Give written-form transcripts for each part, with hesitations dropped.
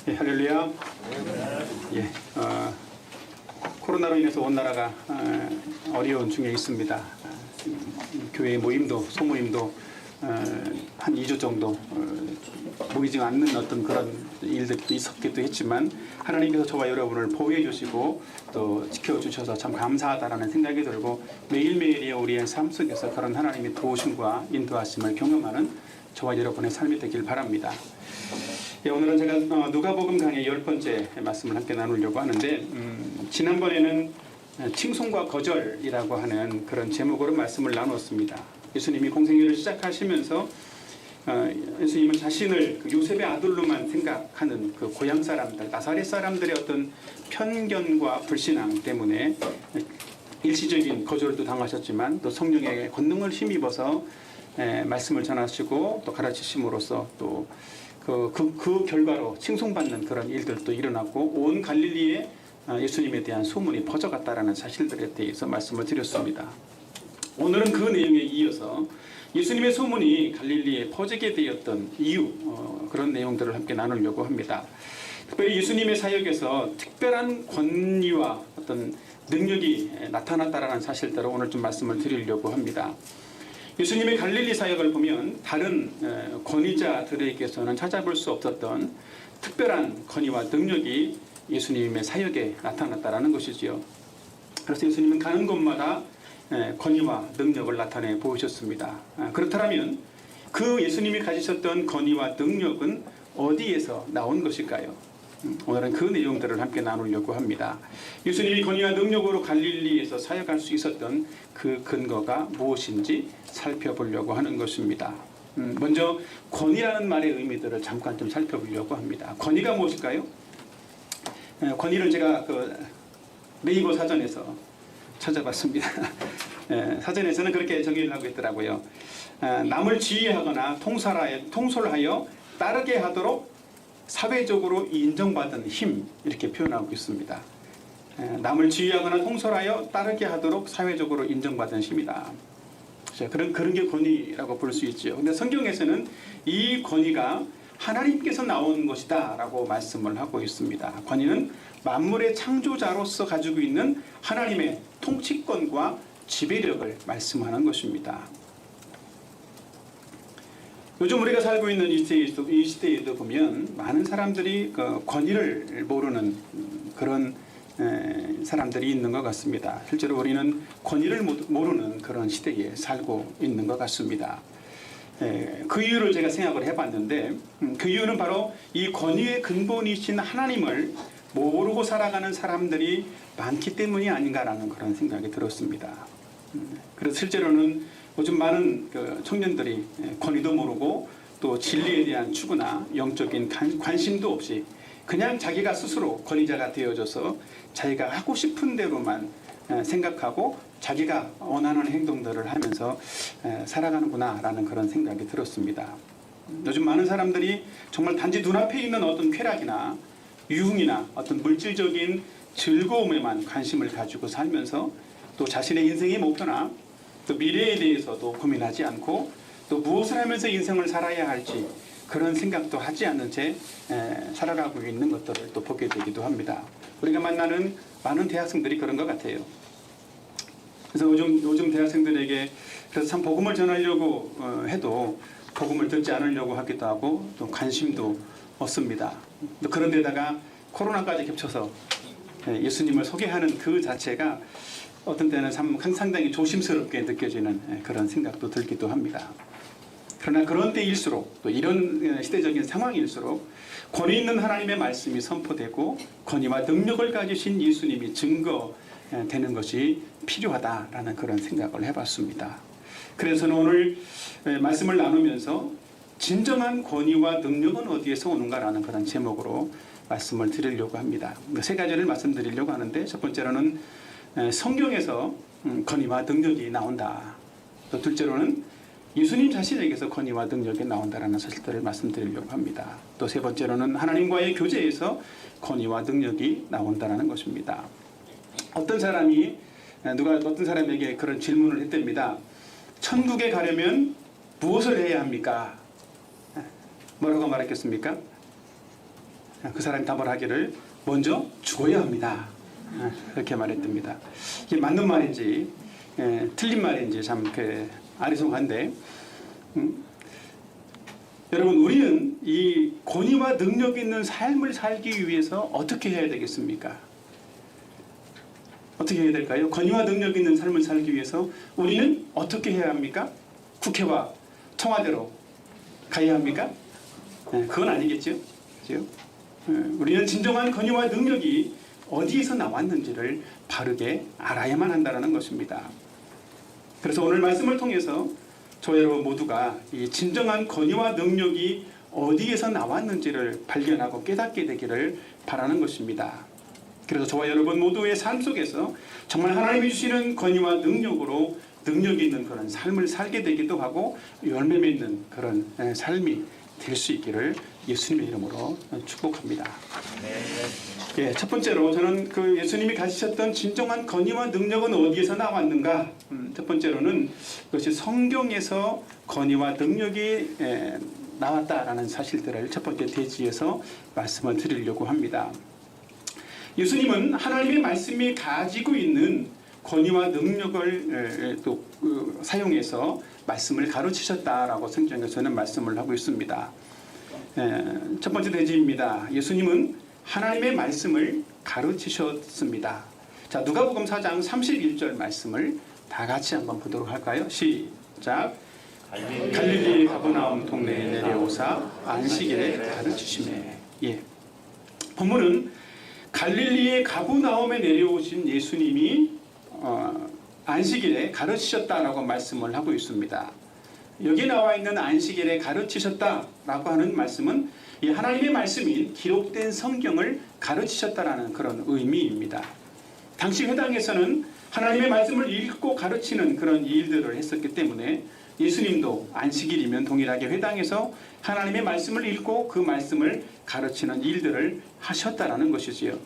예, 할렐루야. 예, 코로나로 인해서 온 나라가 어려운 중에 있습니다. 교회 모임도 소모임도 한 2주 정도 모이지 않는 어떤 그런 일들도 있었기도 했지만 하나님께서 저와 여러분을 보호해 주시고 또 지켜주셔서 참 감사하다라는 생각이 들고 매일매일의 우리의 삶 속에서 그런 하나님의 도우심과 인도하심을 경험하는 저와 여러분의 삶이 되길 바랍니다. 예, 오늘은 제가 누가복음 강의 10번째 말씀을 함께 나누려고 하는데 지난번에는 칭송과 거절이라고 하는 그런 제목으로 말씀을 나눴습니다. 예수님이 공생애를 시작하시면서 예수님은 자신을 요셉의 아들로만 생각하는 그 고향 사람들, 나사렛 사람들의 어떤 편견과 불신앙 때문에 일시적인 거절도 당하셨지만 또 성령의 권능을 힘입어서 말씀을 전하시고 또 가르치심으로써 또 그 결과로 칭송받는 그런 일들도 일어났고 온 갈릴리에 예수님에 대한 소문이 퍼져갔다라는 사실들에 대해서 말씀을 드렸습니다. 오늘은 그 내용에 이어서 예수님의 소문이 갈릴리에 퍼지게 되었던 이유, 그런 내용들을 함께 나누려고 합니다. 특별히 예수님의 사역에서 특별한 권위와 어떤 능력이 나타났다라는 사실들을 오늘 좀 말씀을 드리려고 합니다. 예수님의 갈릴리 사역을 보면 다른 권위자들에게서는 찾아볼 수 없었던 특별한 권위와 능력이 예수님의 사역에 나타났다라는 것이지요. 그래서 예수님은 가는 곳마다 권위와 능력을 나타내 보이셨습니다. 그렇다면 그 예수님이 가지셨던 권위와 능력은 어디에서 나온 것일까요? 오늘은 그 내용들을 함께 나누려고 합니다. 예수님이 권위와 능력으로 갈릴리에서 사역할 수 있었던 그 근거가 무엇인지 살펴보려고 하는 것입니다. 먼저 권위라는 말의 의미들을 잠깐 좀 살펴보려고 합니다. 권위가 무엇일까요? 권위를 제가 네이버 사전에서 찾아봤습니다. 사전에서는 그렇게 정의를 하고 있더라고요. 남을 지휘하거나 통솔하여 따르게 하도록 사회적으로 인정받은 힘, 이렇게 표현하고 있습니다. 남을 지휘하거나 통솔하여 따르게 하도록 사회적으로 인정받은 힘이다. 그런 게 권위라고 볼 수 있죠. 근데 성경에서는 이 권위가 하나님께서 나온 것이다 라고 말씀을 하고 있습니다. 권위는 만물의 창조자로서 가지고 있는 하나님의 통치권과 지배력을 말씀하는 것입니다. 요즘 우리가 살고 있는 이 시대에도 보면 많은 사람들이 권위를 모르는 그런 사람들이 있는 것 같습니다. 실제로 우리는 권위를 모르는 그런 시대에 살고 있는 것 같습니다. 그 이유를 제가 생각을 해봤는데 그 이유는 바로 이 권위의 근본이신 하나님을 모르고 살아가는 사람들이 많기 때문이 아닌가라는 그런 생각이 들었습니다. 그래서 실제로는 요즘 많은 청년들이 권위도 모르고 또 진리에 대한 추구나 영적인 관심도 없이 그냥 자기가 스스로 권위자가 되어져서 자기가 하고 싶은 대로만 생각하고 자기가 원하는 행동들을 하면서 살아가는구나 라는 그런 생각이 들었습니다. 요즘 많은 사람들이 정말 단지 눈앞에 있는 어떤 쾌락이나 유흥이나 어떤 물질적인 즐거움에만 관심을 가지고 살면서 또 자신의 인생의 목표나 또 미래에 대해서도 고민하지 않고 또 무엇을 하면서 인생을 살아야 할지 그런 생각도 하지 않는 채 살아가고 있는 것들을 또 보게 되기도 합니다. 우리가 만나는 많은 대학생들이 그런 것 같아요. 그래서 요즘 대학생들에게 그래서 참 복음을 전하려고 해도 복음을 듣지 않으려고 하기도 하고 또 관심도 없습니다. 그런데다가 코로나까지 겹쳐서 예수님을 소개하는 그 자체가 어떤 때는 상당히 조심스럽게 느껴지는 그런 생각도 들기도 합니다. 그러나 그런 때일수록 또 이런 시대적인 상황일수록 권위 있는 하나님의 말씀이 선포되고 권위와 능력을 가지신 예수님이 증거되는 것이 필요하다라는 그런 생각을 해봤습니다. 그래서 오늘 말씀을 나누면서 진정한 권위와 능력은 어디에서 오는가라는 그런 제목으로 말씀을 드리려고 합니다. 세 가지를 말씀드리려고 하는데 첫 번째로는 성경에서 권위와 능력이 나온다. 또 둘째로는 예수님 자신에게서 권위와 능력이 나온다라는 사실들을 말씀드리려고 합니다. 또 세 번째로는 하나님과의 교제에서 권위와 능력이 나온다라는 것입니다. 어떤 사람에게 그런 질문을 했답니다. 천국에 가려면 무엇을 해야 합니까? 뭐라고 말했겠습니까? 그 사람이 답을 하기를 먼저 죽어야 합니다. 그렇게 말했답니다. 이게 맞는 말인지 틀린 말인지 참 아리송한데 여러분, 우리는 이 권위와 능력 있는 삶을 살기 위해서 어떻게 해야 되겠습니까? 어떻게 해야 될까요? 권위와 능력 있는 삶을 살기 위해서 우리는 어떻게 해야 합니까? 국회와 청와대로 가야 합니까? 그건 아니겠죠. 그렇죠? 우리는 진정한 권위와 능력이 어디에서 나왔는지를 바르게 알아야만 한다는 것입니다. 그래서 오늘 말씀을 통해서 저 여러분 모두가 이 진정한 권위와 능력이 어디에서 나왔는지를 발견하고 깨닫게 되기를 바라는 것입니다. 그래서 저와 여러분 모두의 삶 속에서 정말 하나님이 주시는 권위와 능력으로 능력 있는 그런 삶을 살게 되기도 하고 열매 맺는 그런 삶이 될 수 있기를 예수님의 이름으로 축복합니다. 예, 첫 번째로 저는 그 예수님이 가지셨던 진정한 권위와 능력은 어디에서 나왔는가? 첫 번째로는 그것이 성경에서 권위와 능력이 나왔다라는 사실들을 첫 번째 대지에서 말씀을 드리려고 합니다. 예수님은 하나님의 말씀이 가지고 있는 권위와 능력을 또 사용해서 말씀을 가르치셨다라고 성경에서는 말씀을 하고 있습니다. 첫 번째 대지입니다. 예수님은 하나님의 말씀을 가르치셨습니다. 자, 누가복음 4장 31절 말씀을 다 같이 한번 보도록 할까요? 시작. 갈릴리 가버나움 동네에 내려오사 안식일에 가르치시매. 예. 본문은 갈릴리의 가버나움에 내려오신 예수님이 안식일에 가르치셨다라고 말씀을 하고 있습니다. 여기 나와 있는 안식일에 가르치셨다라고 하는 말씀은 이 하나님의 말씀인 기록된 성경을 가르치셨다라는 그런 의미입니다. 당시 회당에서는 하나님의 말씀을 읽고 가르치는 그런 일들을 했었기 때문에 예수님도 안식일이면 동일하게 회당에서 하나님의 말씀을 읽고 그 말씀을 가르치는 일들을 하셨다라는 것이지요.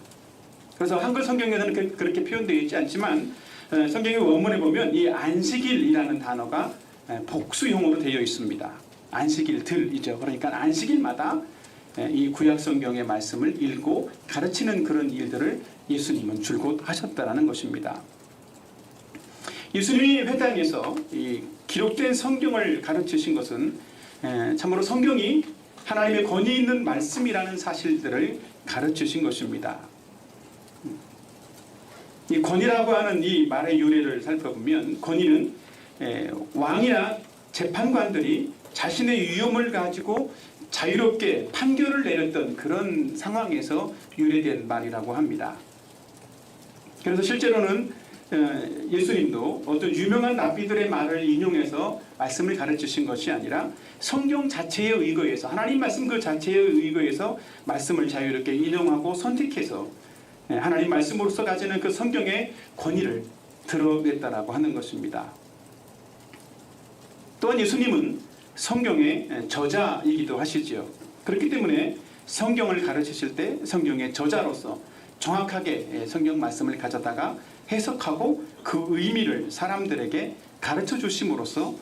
그래서 한글 성경에서는 그렇게 표현되어 있지 않지만 성경의 원문에 보면 이 안식일이라는 단어가 복수형으로 되어 있습니다. 안식일들이죠. 그러니까 안식일마다 이 구약 성경의 말씀을 읽고 가르치는 그런 일들을 예수님은 줄곧 하셨다라는 것입니다. 예수님이 회당에서 이 기록된 성경을 가르치신 것은 참으로 성경이 하나님의 권위 있는 말씀이라는 사실들을 가르치신 것입니다. 이 권위라고 하는 이 말의 유래를 살펴보면 권위는 왕이나 재판관들이 자신의 위엄을 가지고 자유롭게 판결을 내렸던 그런 상황에서 유래된 말이라고 합니다. 그래서 실제로는 예수님도 어떤 유명한 랍비들의 말을 인용해서 말씀을 가르치신 것이 아니라 성경 자체에 의거해서 하나님 말씀 그 자체에 의거해서 말씀을 자유롭게 인용하고 선택해서 하나님 말씀으로서 가지는 그 성경의 권위를 드러냈다라고 하는 것입니다. 또한 예수님은 성경의 저자이기도 하시지요. 그렇기 때문에 성경을 가르치실 때 성경의 저자로서 정확하게 성경 말씀을 가져다가 해석하고 그 의미를 사람들에게 가르쳐 주심으로써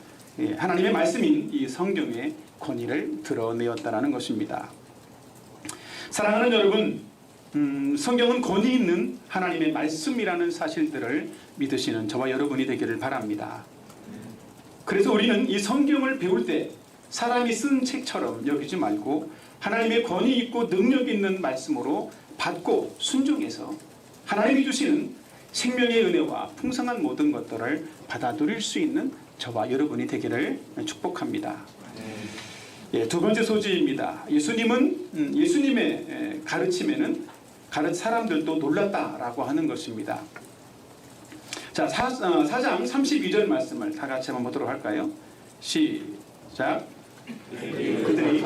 하나님의 말씀인 이 성경의 권위를 드러내었다라는 것입니다. 사랑하는 여러분, 성경은 권위 있는 하나님의 말씀이라는 사실들을 믿으시는 저와 여러분이 되기를 바랍니다. 그래서 우리는 이 성경을 배울 때 사람이 쓴 책처럼 여기지 말고 하나님의 권위 있고 능력 있는 말씀으로 받고 순종해서 하나님이 주시는 생명의 은혜와 풍성한 모든 것들을 받아들일 수 있는 저와 여러분이 되기를 축복합니다. 예, 두 번째 소지입니다. 예수님의 가르침에는 사람들도 놀랐다라고 하는 것입니다. 자, 4장 32절 말씀을 다 같이 한번 보도록 할까요? 시작. 그들이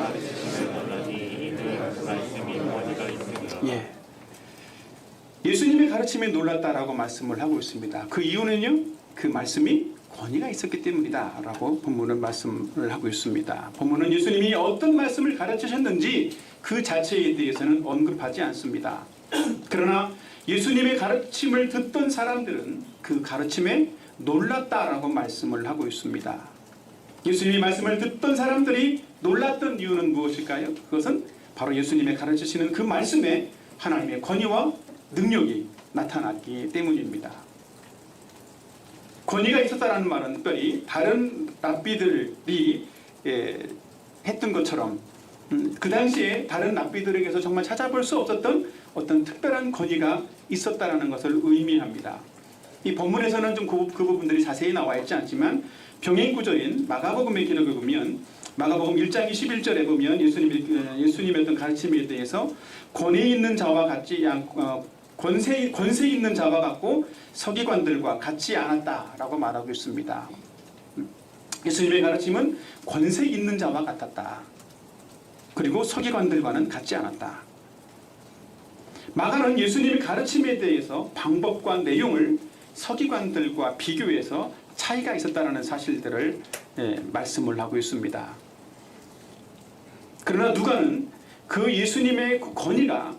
예수님의 가르침에 놀랐다라고 말씀을 하고 있습니다. 그 이유는요, 그 말씀이 권위가 있었기 때문이다 라고 본문은 말씀을 하고 있습니다. 본문은 예수님이 어떤 말씀을 가르치셨는지 그 자체에 대해서는 언급하지 않습니다. 그러나 예수님의 가르침을 듣던 사람들은 그 가르침에 놀랐다라고 말씀을 하고 있습니다. 예수님의 말씀을 듣던 사람들이 놀랐던 이유는 무엇일까요? 그것은 바로 예수님의 가르치시는 그 말씀에 하나님의 권위와 능력이 나타났기 때문입니다. 권위가 있었다는 말은 특별히 다른 랍비들이 했던 것처럼 그 당시에 다른 랍비들에게서 정말 찾아볼 수 없었던 어떤 특별한 권위가 있었다는 것을 의미합니다. 이 본문에서는 좀 그 부분들이 자세히 나와 있지 않지만 병행 구절인 마가복음의 기록을 보면 마가복음 1장 21절에 보면 예수님의 어떤 가르침에 대해서 권위 있는 자와 같지 않고 권세 있는 자와 같고 서기관들과 같지 않았다라고 말하고 있습니다. 예수님의 가르침은 권세 있는 자와 같았다. 그리고 서기관들과는 같지 않았다. 마가는 예수님의 가르침에 대해서 방법과 내용을 서기관들과 비교해서 차이가 있었다는 사실들을 말씀을 하고 있습니다. 그러나 누가는 그 예수님의 권위가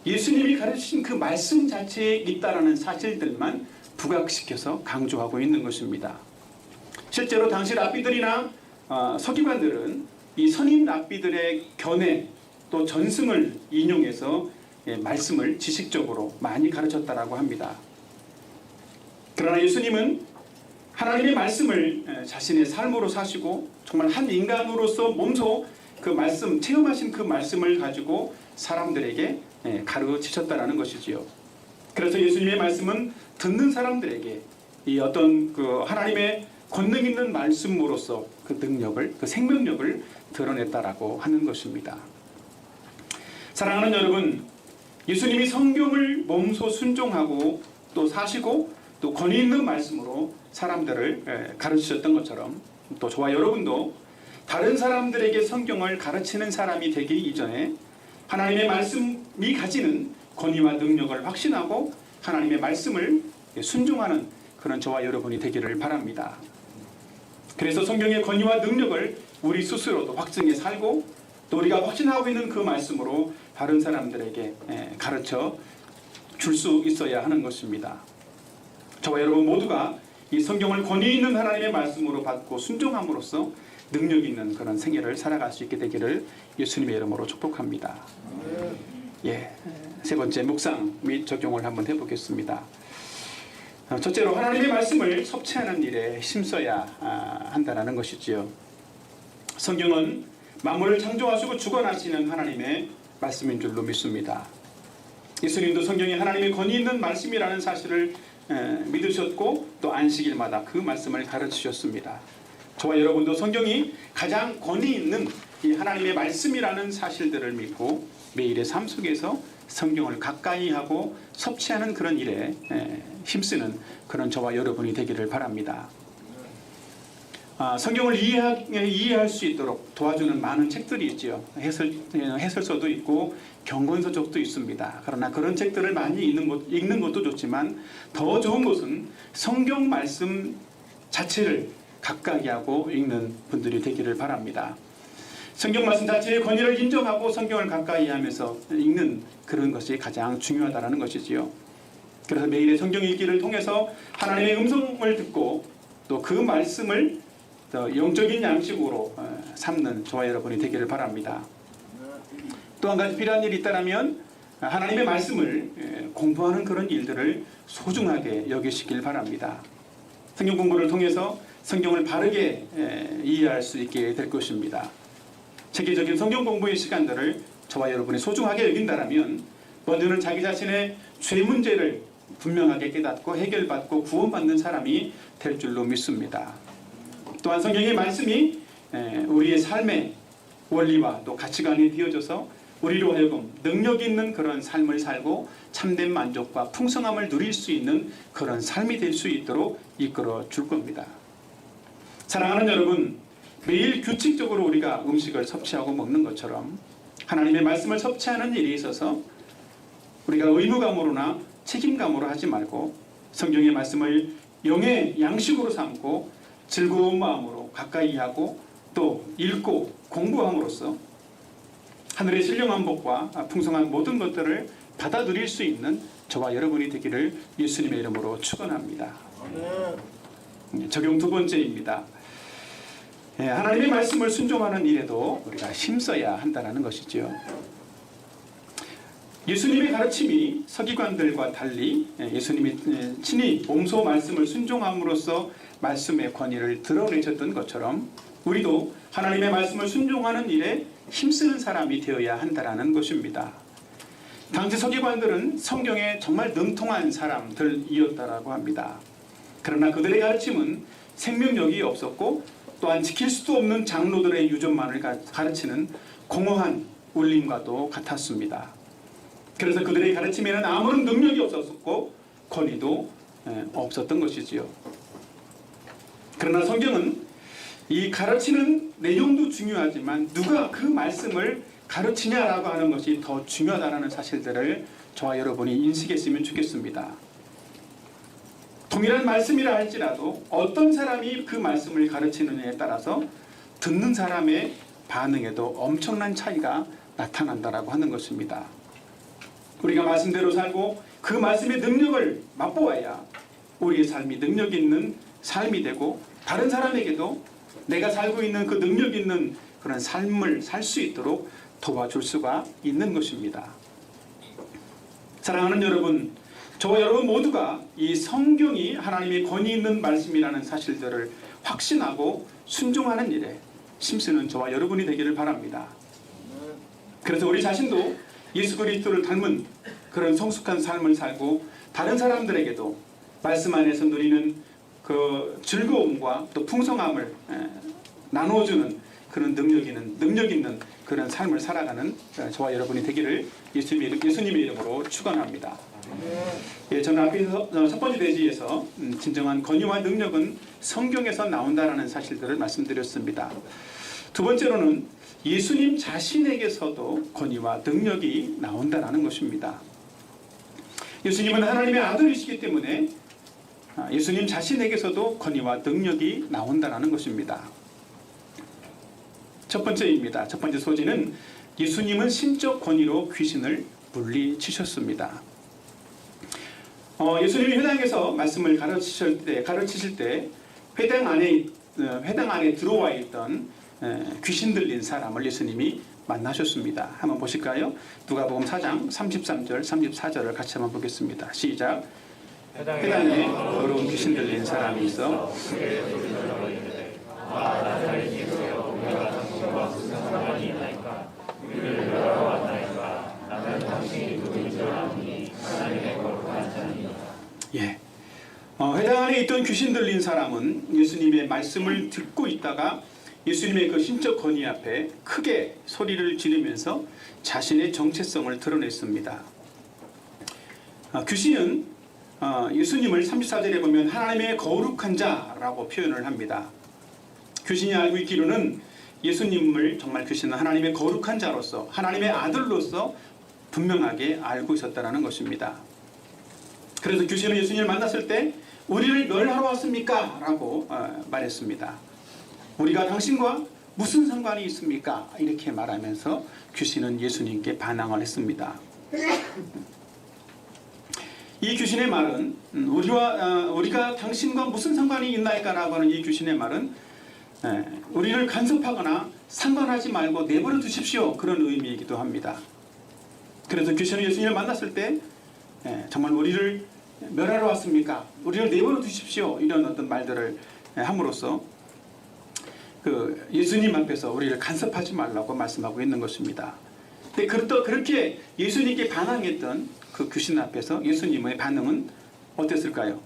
예수님이 가르치신 그 말씀 자체에 있다라는 사실들만 부각시켜서 강조하고 있는 것입니다. 실제로 당시 랍비들이나 서기관들은 이 선임 랍비들의 견해 또 전승을 인용해서 말씀을 지식적으로 많이 가르쳤다라고 합니다. 그러나 예수님은 하나님의 말씀을 자신의 삶으로 사시고 정말 한 인간으로서 몸소 그 말씀, 체험하신 그 말씀을 가지고 사람들에게 가르치셨다라는 것이지요. 그래서 예수님의 말씀은 듣는 사람들에게 이 어떤 그 하나님의 권능 있는 말씀으로서 그 능력을, 그 생명력을 드러냈다라고 하는 것입니다. 사랑하는 여러분, 예수님이 성경을 몸소 순종하고 또 사시고 또 권위 있는 말씀으로 사람들을 가르치셨던 것처럼 또 저와 여러분도 다른 사람들에게 성경을 가르치는 사람이 되기 이전에 하나님의 말씀이 가지는 권위와 능력을 확신하고 하나님의 말씀을 순종하는 그런 저와 여러분이 되기를 바랍니다. 그래서 성경의 권위와 능력을 우리 스스로도 확증해 살고 또 우리가 확신하고 있는 그 말씀으로 다른 사람들에게 가르쳐 줄 수 있어야 하는 것입니다. 저와 여러분 모두가 이 성경을 권위 있는 하나님의 말씀으로 받고 순종함으로써 능력 있는 그런 생애를 살아갈 수 있게 되기를 예수님의 이름으로 축복합니다. 세 번째 묵상 및 적용을 한번 해보겠습니다. 첫째로 하나님의 말씀을 섭취하는 일에 힘써야 한다는 것이지요. 성경은 만물을 창조하시고 주관하시는 하나님의 말씀인 줄로 믿습니다. 예수님도 성경이 하나님의 권위 있는 말씀이라는 사실을 믿으셨고 또 안식일마다 그 말씀을 가르치셨습니다. 저와 여러분도 성경이 가장 권위 있는 이 하나님의 말씀이라는 사실들을 믿고 매일의 삶 속에서 성경을 가까이 하고 섭취하는 그런 일에 힘쓰는 그런 저와 여러분이 되기를 바랍니다. 성경을 이해할 수 있도록 도와주는 많은 책들이 있죠. 해설서도 있고 경건서적도 있습니다. 그러나 그런 책들을 많이 읽는 것도 좋지만 더 좋은 것은 성경 말씀 자체를 가까이 하고 읽는 분들이 되기를 바랍니다. 성경 말씀 자체의 권위를 인정하고 성경을 가까이 하면서 읽는 그런 것이 가장 중요하다는 것이지요. 그래서 매일의 성경 읽기를 통해서 하나님의 음성을 듣고 또 그 말씀을 영적인 양식으로 삼는 저와 여러분이 되기를 바랍니다. 또 한 가지 필요한 일이 있다면 하나님의 말씀을 공부하는 그런 일들을 소중하게 여기시길 바랍니다. 성경 공부를 통해서 성경을 바르게 이해할 수 있게 될 것입니다. 체계적인 성경 공부의 시간들을 저와 여러분이 소중하게 여긴다면 먼저는 자기 자신의 죄 문제를 분명하게 깨닫고 해결받고 구원받는 사람이 될 줄로 믿습니다. 또한 성경의 말씀이 우리의 삶의 원리와 또 가치관이 되어져서 우리로 하여금 능력 있는 그런 삶을 살고 참된 만족과 풍성함을 누릴 수 있는 그런 삶이 될 수 있도록 이끌어 줄 겁니다. 사랑하는 여러분, 매일 규칙적으로 우리가 음식을 섭취하고 먹는 것처럼 하나님의 말씀을 섭취하는 일에 있어서 우리가 의무감으로나 책임감으로 하지 말고 성경의 말씀을 영의 양식으로 삼고 즐거운 마음으로 가까이 하고 또 읽고 공부함으로써 하늘의 신령한 복과 풍성한 모든 것들을 받아 누릴 수 있는 저와 여러분이 되기를 예수님의 이름으로 축원합니다. 적용 두 번째입니다. 하나님의 말씀을 순종하는 일에도 우리가 힘써야 한다는 것이죠. 예수님의 가르침이 서기관들과 달리 예수님이 친히 몸소 말씀을 순종함으로써 말씀의 권위를 드러내셨던 것처럼 우리도 하나님의 말씀을 순종하는 일에 힘쓰는 사람이 되어야 한다는 것입니다. 당시 서기관들은 성경에 정말 능통한 사람들이었다라고 합니다. 그러나 그들의 가르침은 생명력이 없었고 또한 지킬 수도 없는 장로들의 유전만을 가르치는 공허한 울림과도 같았습니다. 그래서 그들의 가르침에는 아무런 능력이 없었고 권위도 없었던 것이지요. 그러나 성경은 이 가르치는 내용도 중요하지만 누가 그 말씀을 가르치냐라고 하는 것이 더 중요하다는 사실들을 저와 여러분이 인식했으면 좋겠습니다. 동일한 말씀이라 할지라도 어떤 사람이 그 말씀을 가르치느냐에 따라서 듣는 사람의 반응에도 엄청난 차이가 나타난다라고 하는 것입니다. 우리가 말씀대로 살고 그 말씀의 능력을 맛보아야 우리의 삶이 능력 있는 삶이 되고 다른 사람에게도 내가 살고 있는 그 능력 있는 그런 삶을 살 수 있도록 도와줄 수가 있는 것입니다. 사랑하는 여러분, 저와 여러분 모두가 이 성경이 하나님의 권위 있는 말씀이라는 사실들을 확신하고 순종하는 일에 힘쓰는 저와 여러분이 되기를 바랍니다. 그래서 우리 자신도 예수 그리스도를 닮은 그런 성숙한 삶을 살고 다른 사람들에게도 말씀 안에서 누리는 그 즐거움과 또 풍성함을 나눠주는 그런 능력 있는 그런 삶을 살아가는 저와 여러분이 되기를 예수님의 이름으로 축원합니다. 예, 저는 앞에서 첫 번째 대지에서 진정한 권위와 능력은 성경에서 나온다라는 사실들을 말씀드렸습니다. 두 번째로는 예수님 자신에게서도 권위와 능력이 나온다라는 것입니다. 예수님은 하나님의 아들이시기 때문에 예수님 자신에게서도 권위와 능력이 나온다라는 것입니다. 첫 번째입니다. 첫 번째 소지는 예수님은 신적 권위로 귀신을 물리치셨습니다. 예수님이 회당에서 말씀을 가르치실 때 회당 안에 들어와 있던 귀신 들린 사람을 예수님이 만나셨습니다. 한번 보실까요? 누가복음 4장 33절 34절을 같이 한번 보겠습니다. 시작. 회당에 더러운 귀신 들린 사람이 있어 예. 회당 안에 있던 귀신 들린 사람은 예수님의 말씀을 듣고 있다가 예수님의 그 신적 권위 앞에 크게 소리를 지르면서 자신의 정체성을 드러냈습니다. 귀신은 예수님을 34절에 보면 하나님의 거룩한 자라고 표현을 합니다. 귀신이 알고 있기로는 예수님을 정말 귀신은 하나님의 거룩한 자로서 하나님의 아들로서 분명하게 알고 있었다는 것입니다. 그래서 귀신은 예수님을 만났을 때 우리를 멸하러 왔습니까? 라고 말했습니다. 우리가 당신과 무슨 상관이 있습니까? 이렇게 말하면서 귀신은 예수님께 반항을 했습니다. 이 귀신의 말은 우리가 당신과 무슨 상관이 있나이까? 라고 하는 이 귀신의 말은 우리를 간섭하거나 상관하지 말고 내버려 두십시오. 그런 의미이기도 합니다. 그래서 귀신은 예수님을 만났을 때 정말 우리를 멸하러 왔습니까? 우리를 내버려 두십시오. 이런 어떤 말들을 함으로써 그 예수님 앞에서 우리를 간섭하지 말라고 말씀하고 있는 것입니다. 근데 그렇게 예수님께 반항했던 그 귀신 앞에서 예수님의 반응은 어땠을까요?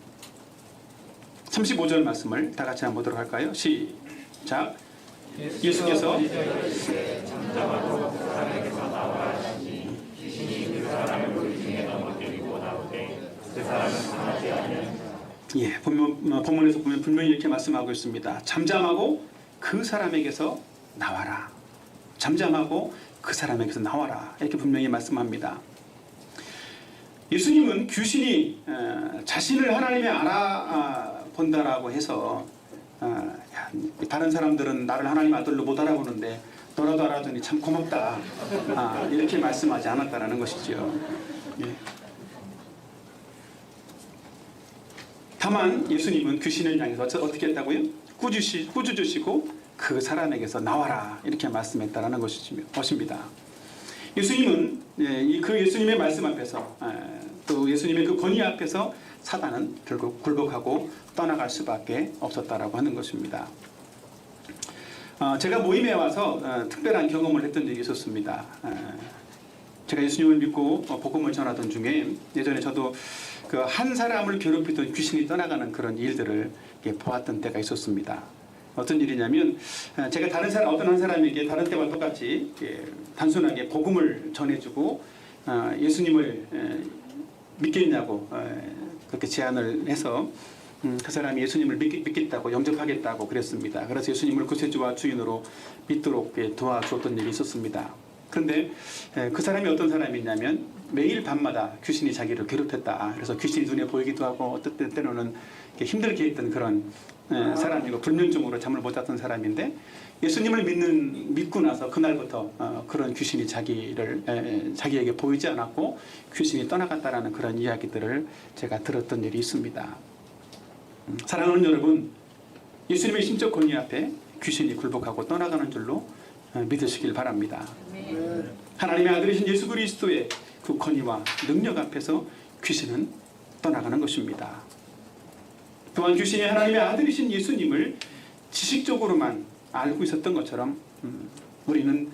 35절 말씀을 다 같이 한번 보도록 할까요? 시작. 예수께서 예, 본문에서 보면 분명히 이렇게 말씀하고 있습니다. 잠잠하고 그 사람에게서 나와라. 잠잠하고 그 사람에게서 나와라. 이렇게 분명히 말씀합니다. 예수님은 귀신이 자신을 하나님이 알아본다라고 해서 다른 사람들은 나를 하나님 아들로 못 알아보는데 너라도 알아주니 참 고맙다. 이렇게 말씀하지 않았다라는 것이죠. 예. 다만 예수님은 귀신을 향해서 어떻게 했다고요? 꾸짖으시고 그 사람에게서 나와라 이렇게 말씀했다라는 것입니다. 예수님은 그 예수님의 말씀 앞에서 또 예수님의 그 권위 앞에서 사단은 결국 굴복하고 떠나갈 수밖에 없었다라고 하는 것입니다. 제가 모임에 와서 특별한 경험을 했던 적이 있었습니다. 제가 예수님을 믿고 복음을 전하던 중에 예전에 저도 그 한 사람을 괴롭히던 귀신이 떠나가는 그런 일들을 보았던 때가 있었습니다. 어떤 일이냐면 제가 어떤 한 사람에게 다른 때와 똑같이 단순하게 복음을 전해주고 예수님을 믿겠냐고 그렇게 제안을 해서 그 사람이 예수님을 믿겠다고 영접하겠다고 그랬습니다. 그래서 예수님을 구세주와 주인으로 믿도록 도와주었던 일이 있었습니다. 그런데 그 사람이 어떤 사람이냐면 매일 밤마다 귀신이 자기를 괴롭혔다. 그래서 귀신이 눈에 보이기도 하고 어떤 때로는 힘들게 했던 그런 사람이고 불면증으로 잠을 못 잤던 사람인데 예수님을 믿고 나서 그날부터 그런 귀신이 자기에게 보이지 않았고 귀신이 떠나갔다라는 그런 이야기들을 제가 들었던 일이 있습니다. 사랑하는 여러분, 예수님의 신적 권위 앞에 귀신이 굴복하고 떠나가는 줄로 믿으시길 바랍니다. 하나님의 아들이신 예수 그리스도의 그 권위와 능력 앞에서 귀신은 떠나가는 것입니다. 또한 귀신이 하나님의 아들이신 예수님을 지식적으로만 알고 있었던 것처럼 우리는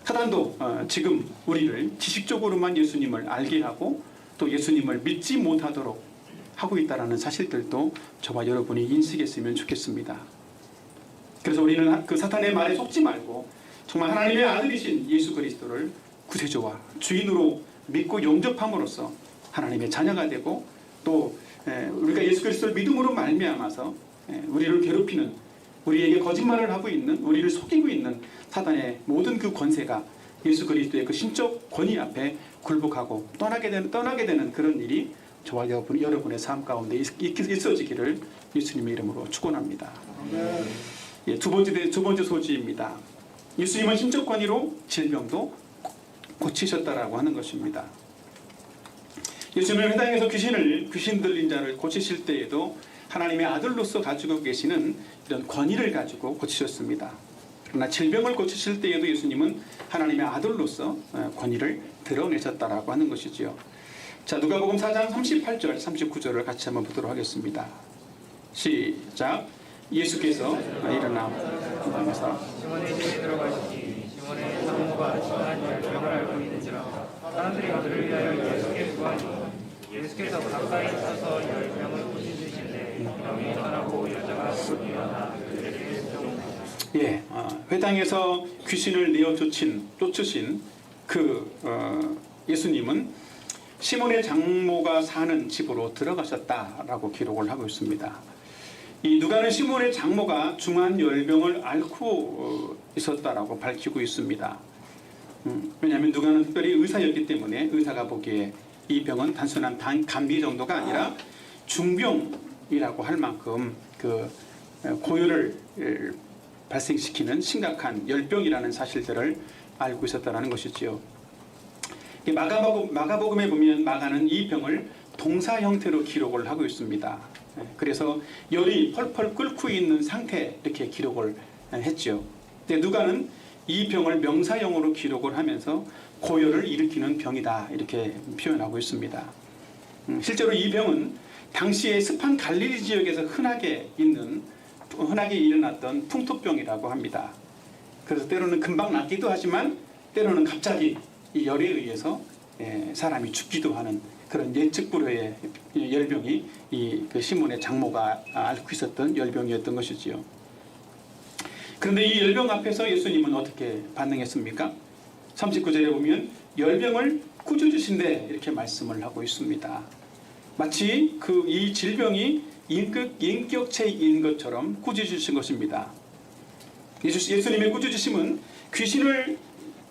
사단도 지금 우리를 지식적으로만 예수님을 알게 하고 또 예수님을 믿지 못하도록 하고 있다는 사실들도 저와 여러분이 인식했으면 좋겠습니다. 그래서 우리는 그 사탄의 말에 속지 말고 정말 하나님의 아들이신 예수 그리스도를 구세주와 주인으로 믿고 영접함으로써 하나님의 자녀가 되고 또 우리가 예수 그리스도를 믿음으로 말미암아서 우리를 괴롭히는, 우리에게 거짓말을 하고 있는, 우리를 속이고 있는 사단의 모든 그 권세가 예수 그리스도의 그 신적 권위 앞에 굴복하고 떠나게 되는 그런 일이 저와 여러분의 삶 가운데 있어지기를 예수님의 이름으로 축원합니다. 두 번째 소지입니다. 예수님은 신적 권위로 질병도 고치셨다라고 하는 것입니다. 예수님은 회당에서 귀신 들린 자를 고치실 때에도 하나님의 아들로서 가지고 계시는 이런 권위를 가지고 고치셨습니다. 그러나 질병을 고치실 때에도 예수님은 하나님의 아들로서 권위를 드러내셨다라고 하는 것이지요. 자, 누가복음 4장 38절, 39절을 같이 한번 보도록 하겠습니다. 시작. 예수께서 일어나면서 시몬의 집에 들어가시니 시몬의 장모가 심한 열병을 앓고 있는지라 사람들이 그를 위하여 예수께 구하니 예수께서 가까이 서서 열병을 고치시는데 병이 떠나고 여자가 일어나 그들에게 회당에서 귀신을 쫓으신 그 예수님은 시몬의 장모가 사는 집으로 들어가셨다라고 기록을 하고 있습니다. 이 누가는 시몬의 장모가 중한 열병을 앓고 있었다라고 밝히고 있습니다. 왜냐하면 누가는 특별히 의사였기 때문에 의사가 보기에 이 병은 단순한 감기 정도가 아니라 중병이라고 할 만큼 그 고열을 발생시키는 심각한 열병이라는 사실들을 알고 있었다는 것이지요. 마가복음에 보면 마가는 이 병을 동사 형태로 기록을 하고 있습니다. 그래서 열이 펄펄 끓고 있는 상태 이렇게 기록을 했죠. 근데 누가는 이 병을 명사형으로 기록을 하면서 고열을 일으키는 병이다 이렇게 표현하고 있습니다. 실제로 이 병은 당시에 습한 갈릴리 지역에서 흔하게 일어났던 풍토병이라고 합니다. 그래서 때로는 금방 낫기도 하지만 때로는 갑자기 이 열에 의해서 사람이 죽기도 하는 그런 예측불허의 열병이 그 시몬의 장모가 앓고 있었던 열병이었던 것이지요. 그런데 이 열병 앞에서 예수님은 어떻게 반응했습니까? 39절에 보면 열병을 꾸짖으신데 이렇게 말씀을 하고 있습니다. 마치 이 질병이 인격체인 것처럼 꾸짖으신 것입니다. 예수님의 꾸짖으심은 귀신을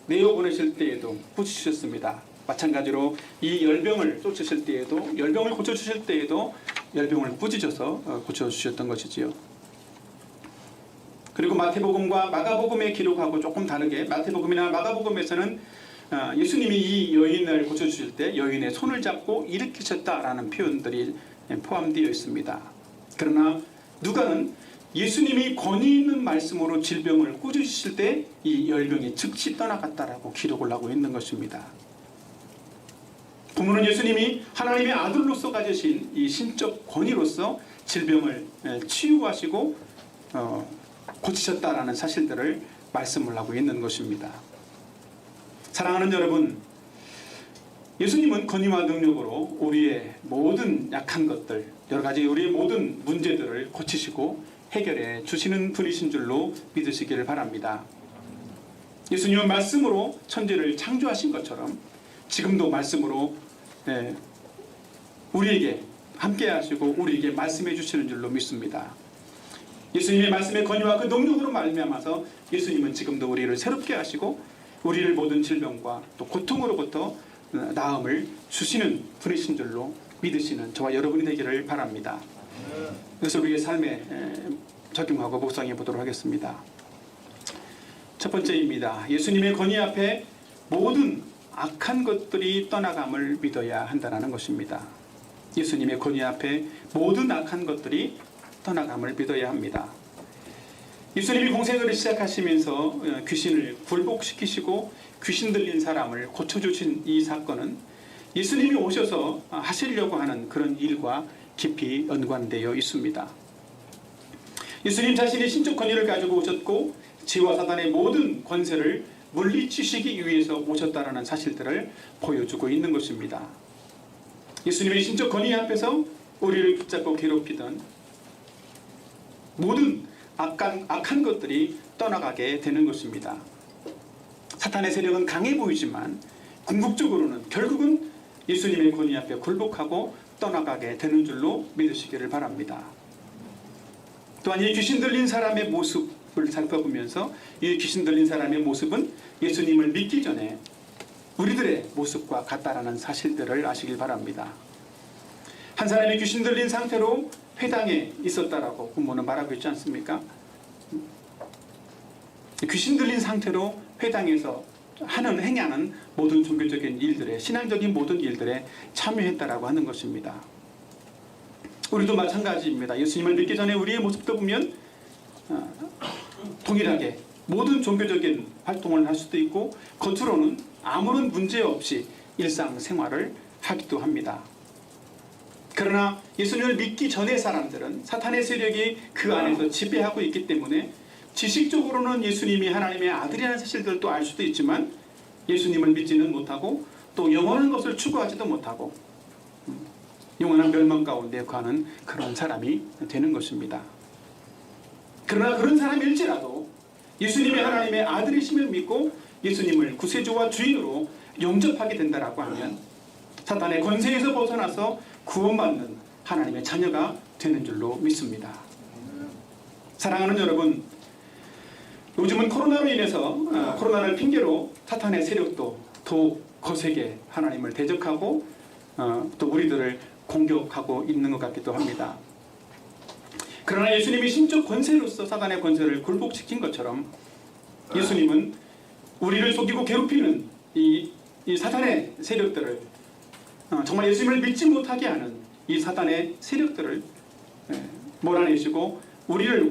내어보내실 때에도 꾸짖으셨습니다. 마찬가지로 이 열병을 쫓으실 때에도, 열병을 고쳐주실 때에도 열병을 꾸짖어서 고쳐주셨던 것이지요. 그리고 마태복음과 마가복음의 기록하고 조금 다르게 마태복음이나 마가복음에서는 예수님이 이 여인을 고쳐주실 때 여인의 손을 잡고 일으키셨다라는 표현들이 포함되어 있습니다. 그러나 누가는 예수님이 권위 있는 말씀으로 질병을 꾸짖으실 때 이 열병이 즉시 떠나갔다라고 기록을 하고 있는 것입니다. 본문은 예수님이 하나님의 아들로서 가지신 이 신적 권위로서 질병을 치유하시고 고치셨다라는 사실들을 말씀을 하고 있는 것입니다. 사랑하는 여러분, 예수님은 권위와 능력으로 우리의 모든 약한 것들, 여러 가지 우리의 모든 문제들을 고치시고 해결해 주시는 분이신 줄로 믿으시기를 바랍니다. 예수님은 말씀으로 천지를 창조하신 것처럼 지금도 말씀으로 우리에게 함께 하시고 우리에게 말씀해 주시는 줄로 믿습니다. 예수님의 말씀의 권위와 그 능력으로 말미암아서 예수님은 지금도 우리를 새롭게 하시고 우리를 모든 질병과 또 고통으로부터 나음을 주시는 분이신 줄로 믿으시는 저와 여러분이 되기를 바랍니다. 그래서 우리의 삶에 적용하고 묵상해 보도록 하겠습니다. 첫 번째입니다. 예수님의 권위 앞에 모든 악한 것들이 떠나감을 믿어야 한다는 것입니다. 예수님의 권위 앞에 모든 악한 것들이 떠나감을 믿어야 합니다. 예수님이 공생을 시작하시면서 귀신을 굴복시키시고 귀신 들린 사람을 고쳐주신 이 사건은 예수님이 오셔서 하시려고 하는 그런 일과 깊이 연관되어 있습니다. 예수님 자신이 신적 권위를 가지고 오셨고 지와 사단의 모든 권세를 물리치시기 위해서 오셨다라는 사실들을 보여주고 있는 것입니다. 예수님의 신적 권위 앞에서 우리를 붙잡고 괴롭히던 모든 악한 것들이 떠나가게 되는 것입니다. 사탄의 세력은 강해 보이지만 궁극적으로는 결국은 예수님의 권위 앞에 굴복하고 떠나가게 되는 줄로 믿으시기를 바랍니다. 또한 이 귀신 들린 사람의 모습을 살펴보면서 이 귀신 들린 사람의 모습은 예수님을 믿기 전에 우리들의 모습과 같다라는 사실들을 아시길 바랍니다. 한 사람이 귀신 들린 상태로 회당에 있었다라고 본문은 말하고 있지 않습니까? 귀신 들린 상태로 회당에서 행하는 모든 종교적인 일들에, 신앙적인 모든 일들에 참여했다라고 하는 것입니다. 우리도 마찬가지입니다. 예수님을 믿기 전에 우리의 모습도 보면 동일하게 모든 종교적인 활동을 할 수도 있고 겉으로는 아무런 문제 없이 일상생활을 하기도 합니다. 그러나 예수님을 믿기 전의 사람들은 사탄의 세력이 그 안에서 지배하고 있기 때문에 지식적으로는 예수님이 하나님의 아들이라는 사실들도 알 수도 있지만 예수님을 믿지는 못하고 또 영원한 것을 추구하지도 못하고 영원한 멸망 가운데 가는 그런 사람이 되는 것입니다. 그러나 그런 사람일지라도 예수님이 하나님의 아들이심을 믿고 예수님을 구세주와 주인으로 영접하게 된다라고 하면 사탄의 권세에서 벗어나서 구원받는 하나님의 자녀가 되는 줄로 믿습니다. 사랑하는 여러분, 요즘은 코로나로 인해서 코로나를 핑계로 사탄의 세력도 더욱 거세게 하나님을 대적하고 또 우리들을 공격하고 있는 것 같기도 합니다. 그러나 예수님이 신적 권세로서 사단의 권세를 굴복시킨 것처럼 예수님은 우리를 속이고 괴롭히는 이 사탄의 세력들을 정말 예수님을 믿지 못하게 하는 이 사탄의 세력들을 몰아내시고 우리를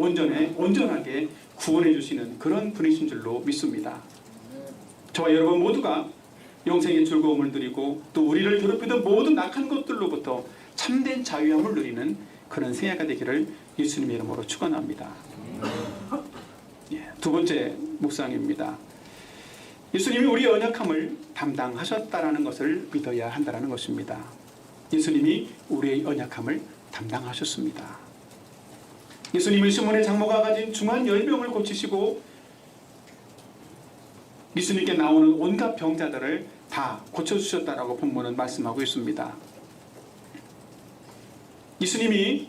온전하게 구원해 주시는 그런 분이신 줄로 믿습니다. 저와 여러분 모두가 영생의 즐거움을 누리고 또 우리를 괴롭히던 모든 악한 것들로부터 참된 자유함을 누리는 그런 생애가 되기를 예수님의 이름으로 축원합니다. 두 번째 묵상입니다. 예수님이 우리의 언약함을 담당하셨다라는 것을 믿어야 한다는 것입니다. 예수님이 우리의 언약함을 담당하셨습니다. 예수님은 시몬의 장모가 가진 중한 열병을 고치시고 예수님께 나오는 온갖 병자들을 다 고쳐주셨다라고 본문은 말씀하고 있습니다. 예수님이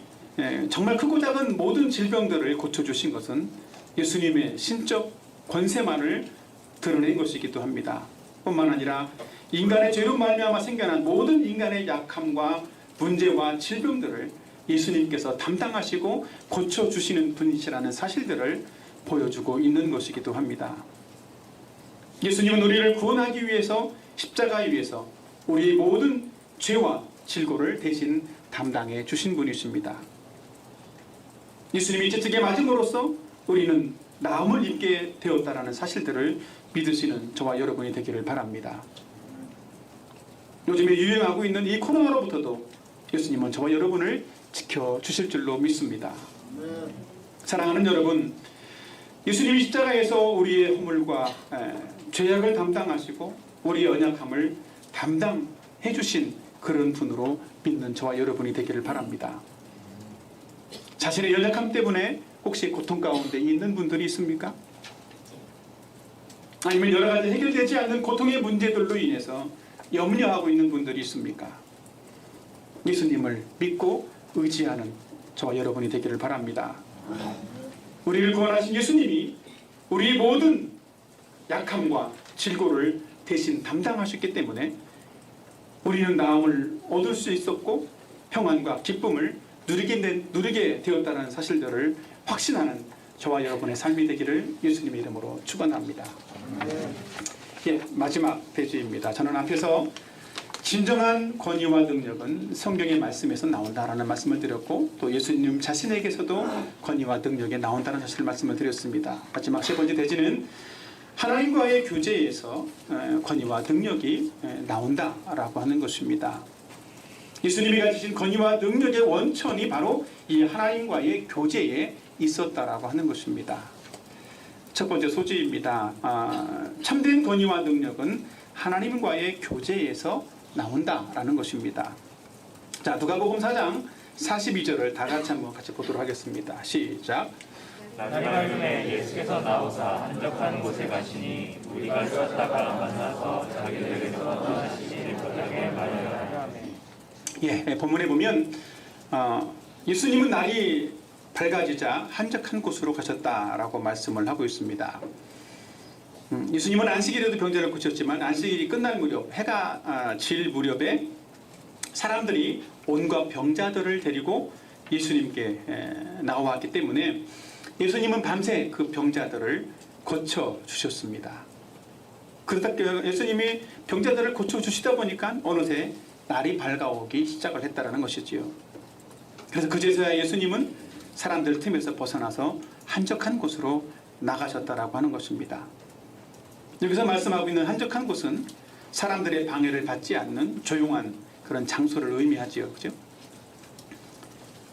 정말 크고 작은 모든 질병들을 고쳐주신 것은 예수님의 신적 권세만을 드러낸 것이기도 합니다. 뿐만 아니라 인간의 죄로 말미암아 생겨난 모든 인간의 약함과 문제와 질병들을 예수님께서 담당하시고 고쳐주시는 분이시라는 사실들을 보여주고 있는 것이기도 합니다. 예수님은 우리를 구원하기 위해서 십자가에 위해서 우리의 모든 죄와 질고를 대신 담당해 주신 분이십니다. 예수님이 채찍에 맞음으로써 우리는 나음을 입게 되었다라는 사실들을 믿으시는 저와 여러분이 되기를 바랍니다. 요즘에 유행하고 있는 이 코로나로부터도 예수님은 저와 여러분을 지켜주실 줄로 믿습니다. 사랑하는 여러분, 예수님이 십자가에서 우리의 허물과 죄악을 담당하시고 우리의 언약함을 담당해 주신 그런 분으로 믿는 저와 여러분이 되기를 바랍니다. 자신의 연약함 때문에 혹시 고통 가운데 있는 분들이 있습니까? 아니면 여러 가지 해결되지 않는 고통의 문제들로 인해서 염려하고 있는 분들이 있습니까? 예수님을 믿고 의지하는 저와 여러분이 되기를 바랍니다. 우리를 구원하신 예수님이 우리의 모든 약함과 질고를 대신 담당하셨기 때문에 우리는 나음을 얻을 수 있었고 평안과 기쁨을 누리게 되었다는 사실들을 확신하는 저와 여러분의 삶이 되기를 예수님의 이름으로 축원합니다. 예, 마지막 대주입니다. 저는 앞에서 진정한 권위와 능력은 성경의 말씀에서 나온다라는 말씀을 드렸고 또 예수님 자신에게서도 권위와 능력이 나온다는 사실을 말씀을 드렸습니다. 마지막 세 번째 대지는 하나님과의 교제에서 권위와 능력이 나온다라고 하는 것입니다. 예수님이 가지신 권위와 능력의 원천이 바로 이 하나님과의 교제에 있었다라고 하는 것입니다. 첫 번째 소지입니다. 참된 권위와 능력은 하나님과의 교제에서 나온다라는 것입니다. 자, 누가복음 4장 42절을 다 같이 한번 같이 보도록 하겠습니다. 시작. 나중에 예수께서 나오사 한적한 곳에 가시니 우리가 찾다가 만나서 자기들에게서 떠나시기를 급하게 말하여. 예, 본문에 보면 예수님은 날이 밝아지자 한적한 곳으로 가셨다라고 말씀을 하고 있습니다. 예수님은 안식일에도 병자를 고쳤지만 안식일이 끝날 무렵 해가 질 무렵에 사람들이 온갖 병자들을 데리고 예수님께 나왔기 때문에 예수님은 밤새 그 병자들을 고쳐주셨습니다. 그러다 예수님이 병자들을 고쳐주시다 보니까 어느새 날이 밝아오기 시작을 했다는 것이지요. 그래서 그제서야 예수님은 사람들 틈에서 벗어나서 한적한 곳으로 나가셨다라고 하는 것입니다. 여기서 말씀하고 있는 한적한 곳은 사람들의 방해를 받지 않는 조용한 그런 장소를 의미하지요. 그죠?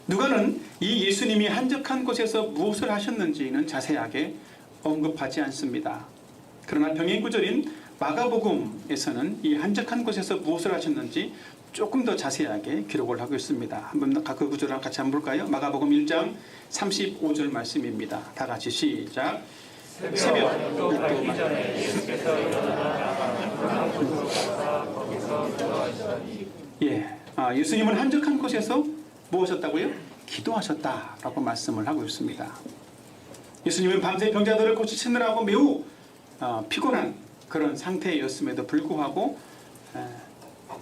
누가는 이 예수님이 한적한 곳에서 무엇을 하셨는지는 자세하게 언급하지 않습니다. 그러나 병행구절인 마가복음에서는 이 한적한 곳에서 무엇을 하셨는지 조금 더 자세하게 기록을 하고 있습니다. 한번 그 구절을 같이 한번 볼까요? 마가복음 1장 35절 말씀입니다. 다 같이 시작. 새벽 또 밝기 전에 예수께서 일어나 곳으로 가사 거기서 기도하시더니. 예, 예수님은 한적한 곳에서 무엇하셨다고요? 기도하셨다라고 말씀을 하고 있습니다. 예수님은 밤새 병자들을 고치시느라고 매우 피곤한 그런 상태였음에도 불구하고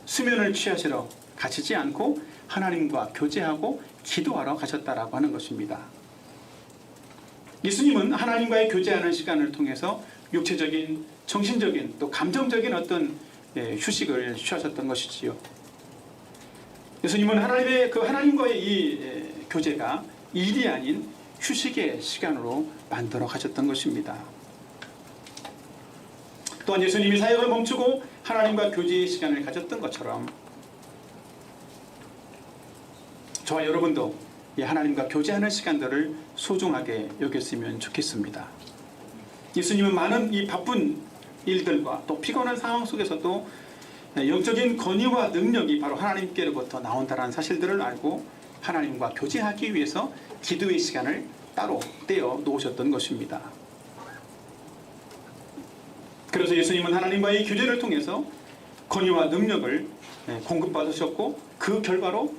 수면을 취하시러 가시지 않고 하나님과 교제하고 기도하러 가셨다라고 하는 것입니다. 예수님은 하나님과의 교제하는 시간을 통해서 육체적인, 정신적인 또 감정적인 어떤 휴식을 취하셨던 것이지요. 예수님은 하나님과의 이 교제가 일이 아닌 휴식의 시간으로 만들어 가셨던 것입니다. 또한 예수님이 사역을 멈추고 하나님과 교제의 시간을 가졌던 것처럼 저와 여러분도 하나님과 교제하는 시간들을 소중하게 여겼으면 좋겠습니다. 예수님은 많은 이 바쁜 일들과 또 피곤한 상황 속에서도 영적인 권위와 능력이 바로 하나님께로부터 나온다는 사실들을 알고 하나님과 교제하기 위해서 기도의 시간을 따로 떼어 놓으셨던 것입니다. 그래서 예수님은 하나님과의 교제를 통해서 권위와 능력을 공급받으셨고 그 결과로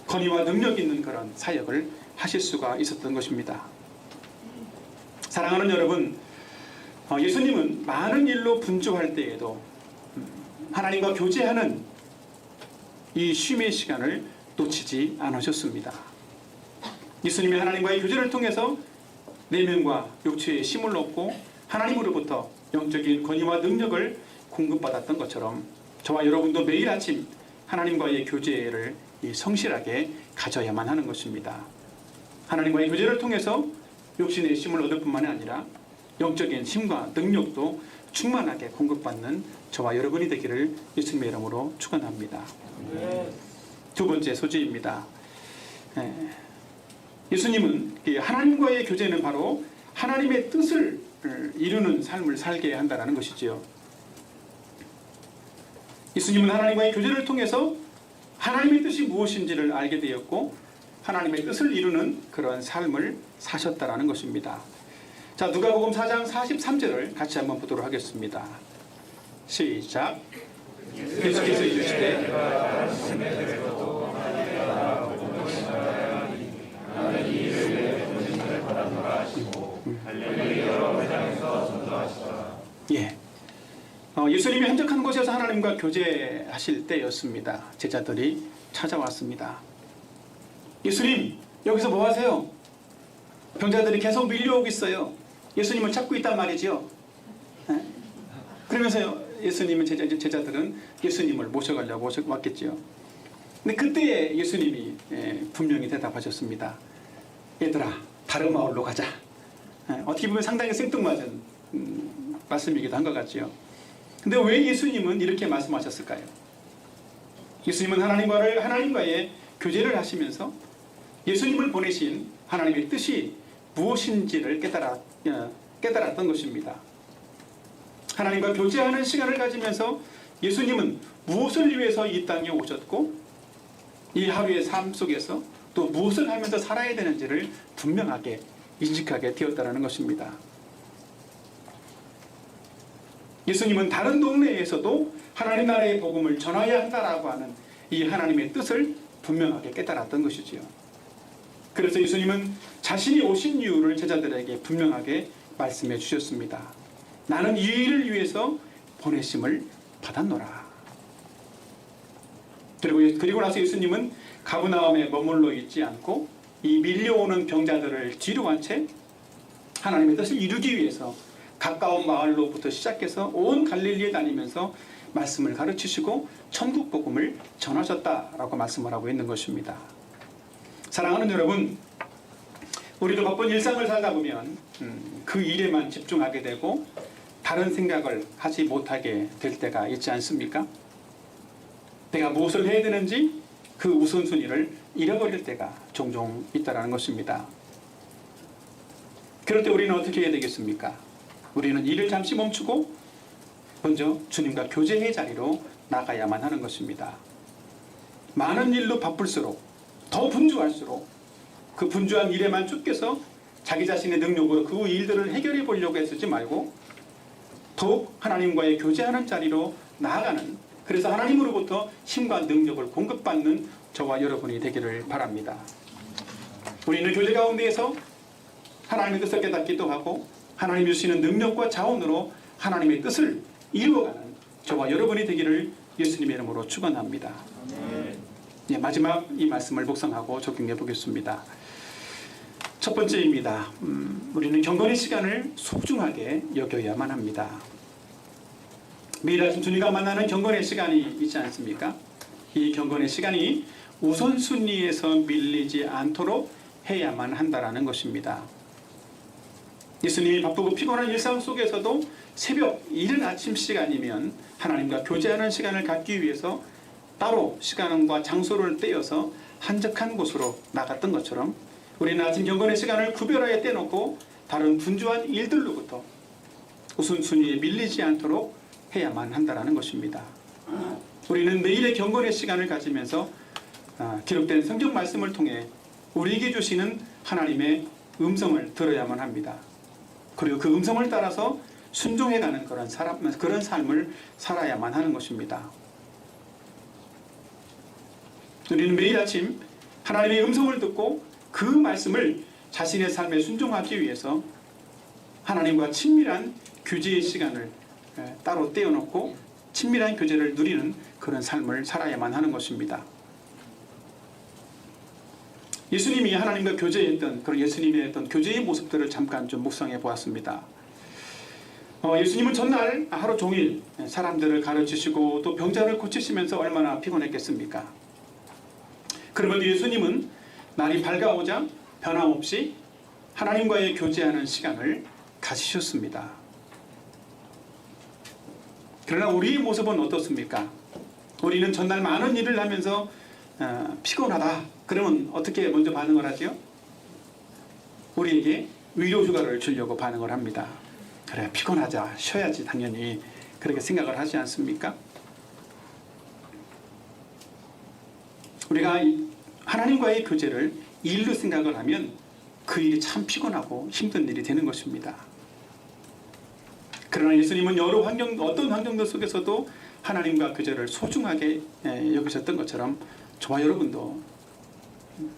권위와 능력 있는 그런 사역을 하실 수가 있었던 것입니다. 사랑하는 여러분, 예수님은 많은 일로 분주할 때에도 하나님과 교제하는 이 쉼의 시간을 놓치지 않으셨습니다. 예수님이 하나님과의 교제를 통해서 내면과 육체의 힘을 얻고 하나님으로부터 영적인 권위와 능력을 공급받았던 것처럼 저와 여러분도 매일 아침 하나님과의 교제를 성실하게 가져야만 하는 것입니다. 하나님과의 교제를 통해서 육신의 힘을 얻을 뿐만 아니라 영적인 힘과 능력도 충만하게 공급받는 저와 여러분이 되기를 예수님의 이름으로 축원합니다. 두 번째 소지입니다. 예수님은 하나님과의 교제는 바로 하나님의 뜻을 이루는 삶을 살게 한다는 것이지요. 예수님은 하나님과의 교제를 통해서 하나님의 뜻이 무엇인지를 알게 되었고 하나님의 뜻을 이루는 그런 삶을 사셨다라는 것입니다. 자, 누가복음 4장 43절을 같이 한번 보도록 하겠습니다. 시작. 예수께서 이르시되 예. 예수님이 한적한 곳에서 하나님과 교제하실 때였습니다. 제자들이 찾아왔습니다. 예수님, 여기서 뭐 하세요? 병자들이 계속 밀려오고 있어요. 예수님을 찾고 있단 말이죠. 그러면서 예수님은 제자들은 예수님을 모셔가려고 왔겠죠. 근데 그때 예수님이 분명히 대답하셨습니다. 얘들아, 다른 마을로 가자. 어떻게 보면 상당히 생뚱맞은 말씀이기도 한 것 같죠. 근데 왜 예수님은 이렇게 말씀하셨을까요? 예수님은 하나님과의 교제를 하시면서 예수님을 보내신 하나님의 뜻이 무엇인지를 깨달았던 것입니다. 하나님과 교제하는 시간을 가지면서 예수님은 무엇을 위해서 이 땅에 오셨고 이 하루의 삶 속에서 또 무엇을 하면서 살아야 되는지를 분명하게 인식하게 되었다는 것입니다. 예수님은 다른 동네에서도 하나님 나라의 복음을 전해야 한다라고 하는 이 하나님의 뜻을 분명하게 깨달았던 것이지요. 그래서 예수님은 자신이 오신 이유를 제자들에게 분명하게 말씀해 주셨습니다. 나는 이 일을 위해서 보내심을 받았노라. 그리고 나서 예수님은 가브나움에 머물러 있지 않고 이 밀려오는 병자들을 뒤로 한 채 하나님의 뜻을 이루기 위해서 가까운 마을로부터 시작해서 온 갈릴리에 다니면서 말씀을 가르치시고 천국 복음을 전하셨다라고 말씀을 하고 있는 것입니다. 사랑하는 여러분, 우리도 바쁜 일상을 살다 보면 그 일에만 집중하게 되고 다른 생각을 하지 못하게 될 때가 있지 않습니까? 내가 무엇을 해야 되는지 그 우선순위를 잃어버릴 때가 종종 있다는 것입니다. 그럴 때 우리는 어떻게 해야 되겠습니까? 우리는 일을 잠시 멈추고 먼저 주님과 교제의 자리로 나가야만 하는 것입니다. 많은 일로 바쁠수록 더 분주할수록 그 분주한 일에만 쫓겨서 자기 자신의 능력으로 그 일들을 해결해 보려고 애쓰지 말고 더욱 하나님과의 교제하는 자리로 나아가는, 그래서 하나님으로부터 힘과 능력을 공급받는 저와 여러분이 되기를 바랍니다. 우리는 교제 가운데에서 하나님의 뜻을 깨닫기도 하고 하나님이 주시는 능력과 자원으로 하나님의 뜻을 이루어가는 저와 여러분이 되기를 예수님의 이름으로 축원합니다. 네, 마지막 이 말씀을 묵상하고 적용해 보겠습니다. 첫 번째입니다. 우리는 경건의 시간을 소중하게 여겨야만 합니다. 매일 아침 주님과 만나는 경건의 시간이 있지 않습니까? 이 경건의 시간이 우선순위에서 밀리지 않도록 해야만 한다는 것입니다. 예수님이 바쁘고 피곤한 일상 속에서도 새벽 이른 아침 시간이면 하나님과 교제하는 시간을 갖기 위해서 따로 시간과 장소를 떼어서 한적한 곳으로 나갔던 것처럼 우리는 아침 경건의 시간을 구별하여 떼놓고 다른 분주한 일들로부터 우선순위에 밀리지 않도록 해야만 한다는 것입니다. 우리는 매일의 경건의 시간을 가지면서 기록된 성경 말씀을 통해 우리에게 주시는 하나님의 음성을 들어야만 합니다. 그리고 그 음성을 따라서 순종해가는 그런 삶을 살아야만 하는 것입니다. 우리는 매일 아침 하나님의 음성을 듣고 그 말씀을 자신의 삶에 순종하기 위해서 하나님과 친밀한 교제의 시간을 따로 떼어놓고 친밀한 교제를 누리는 그런 삶을 살아야만 하는 것입니다. 예수님이 하나님과 교제했던 그런 예수님의 어떤 교제의 모습들을 잠깐 좀 묵상해 보았습니다. 예수님은 전날 하루 종일 사람들을 가르치시고 또 병자를 고치시면서 얼마나 피곤했겠습니까? 그러면도 예수님은 날이 밝아오자 변함없이 하나님과의 교제하는 시간을 가지셨습니다. 그러나 우리의 모습은 어떻습니까? 우리는 전날 많은 일을 하면서 피곤하다. 그러면 어떻게 먼저 반응을 하죠? 우리에게 위로휴가를 주려고 반응을 합니다. 그래, 피곤하자, 쉬어야지 당연히 그렇게 생각을 하지 않습니까? 우리가 하나님과의 교제를 일로 생각을 하면 그 일이 참 피곤하고 힘든 일이 되는 것입니다. 그러나 예수님은 여러 어떤 환경들 속에서도 하나님과 교제를 소중하게 여기셨던 것처럼 저와 여러분도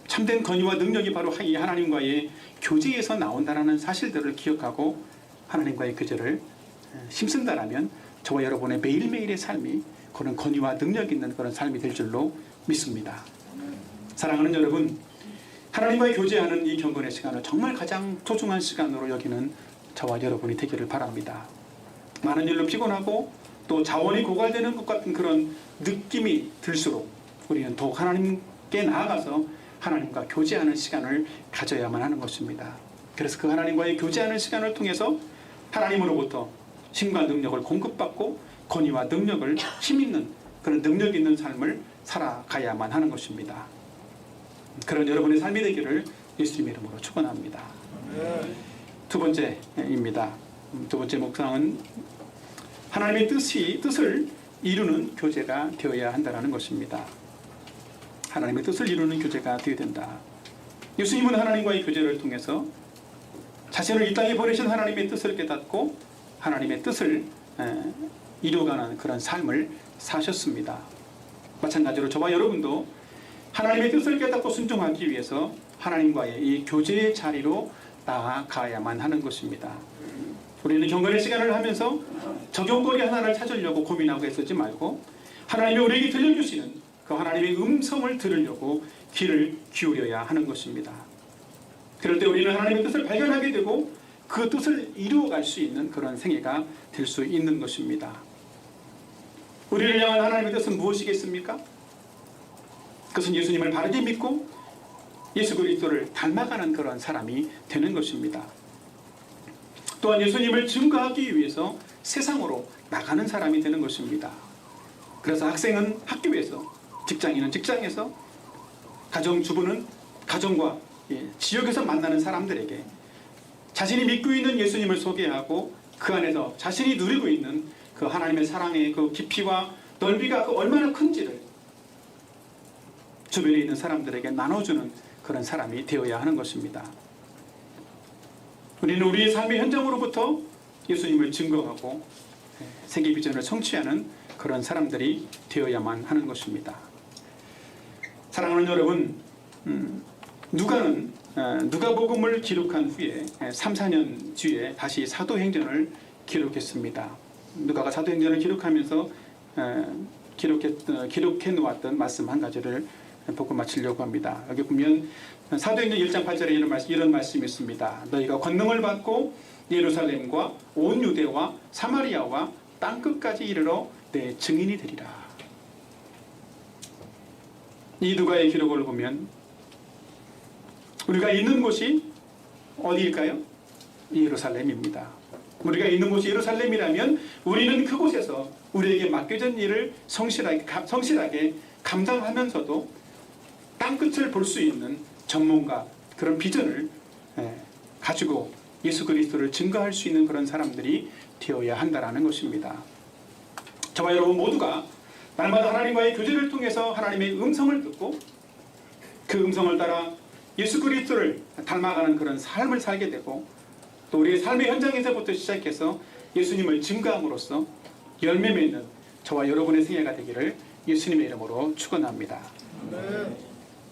참된 권위와 능력이 바로 이 하나님과의 교제에서 나온다는 사실들을 기억하고 하나님과의 교제를 힘쓴다라면 저와 여러분의 매일매일의 삶이 그런 권위와 능력 있는 그런 삶이 될 줄로 믿습니다. 사랑하는 여러분, 하나님과의 교제하는 이 경건의 시간을 정말 가장 소중한 시간으로 여기는 저와 여러분이 되기를 바랍니다. 많은 일로 피곤하고 또 자원이 고갈되는 것 같은 그런 느낌이 들수록 우리는 더욱 하나님께 나아가서 하나님과 교제하는 시간을 가져야만 하는 것입니다. 그래서 그 하나님과의 교제하는 시간을 통해서 하나님으로부터 힘과 능력을 공급받고 권위와 능력을 힘있는 그런 능력 있는 삶을 살아가야만 하는 것입니다. 그런 여러분의 삶이 되기를 예수님의 이름으로 축원합니다. 두 번째입니다. 두 번째 묵상은 하나님의 뜻을 이루는 교제가 되어야 한다는 것입니다. 하나님의 뜻을 이루는 교제가 되어야 된다. 예수님은 하나님과의 교제를 통해서 자신을 이 땅에 보내신 하나님의 뜻을 깨닫고 하나님의 뜻을 이루어가는 그런 삶을 사셨습니다. 마찬가지로 저와 여러분도 하나님의 뜻을 깨닫고 순종하기 위해서 하나님과의 이 교제의 자리로 나아가야만 하는 것입니다. 우리는 경건의 시간을 하면서 적용거리 하나를 찾으려고 고민하고 애쓰지 말고 하나님이 우리에게 들려주시는 그 하나님의 음성을 들으려고 귀를 기울여야 하는 것입니다. 그럴 때 우리는 하나님의 뜻을 발견하게 되고 그 뜻을 이루어갈 수 있는 그런 생애가 될 수 있는 것입니다. 우리를 향한 하나님의 뜻은 무엇이겠습니까? 그것은 예수님을 바르게 믿고 예수 그리스도를 닮아가는 그런 사람이 되는 것입니다. 또한 예수님을 증거하기 위해서 세상으로 나가는 사람이 되는 것입니다. 그래서 학생은 학교에서, 직장인은 직장에서, 가정주부는 가정과 지역에서 만나는 사람들에게 자신이 믿고 있는 예수님을 소개하고 그 안에서 자신이 누리고 있는 그 하나님의 사랑의 그 깊이와 넓이가 그 얼마나 큰지를 주변에 있는 사람들에게 나눠주는 그런 사람이 되어야 하는 것입니다. 우리는 우리의 삶의 현장으로부터 예수님을 증거하고 세계 비전을 성취하는 그런 사람들이 되어야만 하는 것입니다. 사랑하는 여러분, 누가는 누가복음을 기록한 후에 3, 4년 뒤에 다시 사도행전을 기록했습니다. 누가가 사도행전을 기록하면서 기록해 놓았던 말씀 한 가지를 보고 마치려고 합니다. 여기 보면 사도행전 1장 8절에 이런 말씀이 있습니다. 너희가 권능을 받고 예루살렘과 온 유대와 사마리아와 땅끝까지 이르러 내 증인이 되리라. 이 누가의 기록을 보면 우리가 있는 곳이 어디일까요? 예루살렘입니다. 우리가 있는 곳이 예루살렘이라면 우리는 그곳에서 우리에게 맡겨진 일을 성실하게 감당하면서도 땅끝을 볼 수 있는 전문가, 그런 비전을 가지고 예수 그리스도를 증거할 수 있는 그런 사람들이 되어야 한다는 것입니다. 저와 여러분 모두가 날마다 하나님과의 교제를 통해서 하나님의 음성을 듣고 그 음성을 따라 예수 그리스도를 닮아가는 그런 삶을 살게 되고 또 우리의 삶의 현장에서부터 시작해서 예수님을 증거함으로써 열매 맺는 저와 여러분의 생애가 되기를 예수님의 이름으로 축원합니다.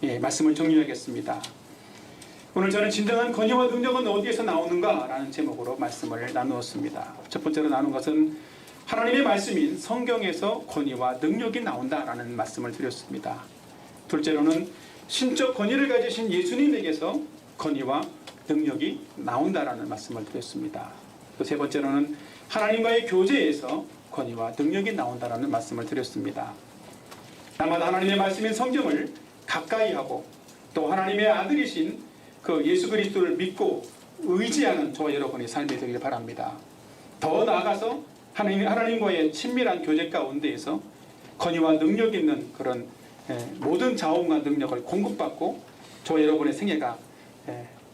예, 말씀을 정리하겠습니다. 오늘 저는 진정한 권위와 능력은 어디에서 나오는가? 라는 제목으로 말씀을 나누었습니다. 첫 번째로 나눈 것은 하나님의 말씀인 성경에서 권위와 능력이 나온다라는 말씀을 드렸습니다. 둘째로는 신적 권위를 가지신 예수님에게서 권위와 능력이 나온다라는 말씀을 드렸습니다. 또 세 번째로는 하나님과의 교제에서 권위와 능력이 나온다라는 말씀을 드렸습니다. 날마다 하나님의 말씀인 성경을 가까이 하고 또 하나님의 아들이신 그 예수 그리스도를 믿고 의지하는 저와 여러분의 삶이 되길 바랍니다. 더 나아가서 하나님과의 친밀한 교제 가운데에서 권위와 능력 있는 그런 모든 자원과 능력을 공급받고 저와 여러분의 생애가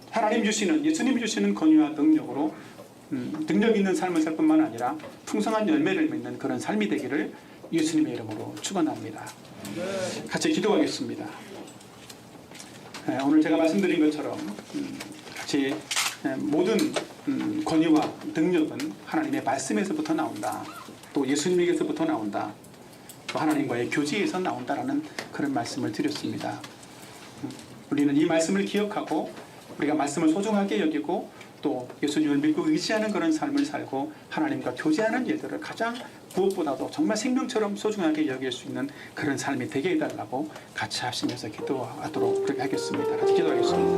하나님 주시는, 예수님 주시는 권위와 능력으로 능력 있는 삶을 살 뿐만 아니라 풍성한 열매를 맺는 그런 삶이 되기를 예수님의 이름으로 축원합니다. 같이 기도하겠습니다. 오늘 제가 말씀드린 것처럼 같이 모든 권위와 능력은 하나님의 말씀에서부터 나온다. 또 예수님에게서부터 나온다. 또 하나님과의 교제에서 나온다라는 그런 말씀을 드렸습니다. 우리는 이 말씀을 기억하고 우리가 말씀을 소중하게 여기고 또 예수님을 믿고 의지하는 그런 삶을 살고 하나님과 교제하는 일들을 가장 무엇보다도 정말 생명처럼 소중하게 여길 수 있는 그런 삶이 되게 해달라고 같이 하시면서 기도하도록 그렇게 하겠습니다. 같이 기도하겠습니다.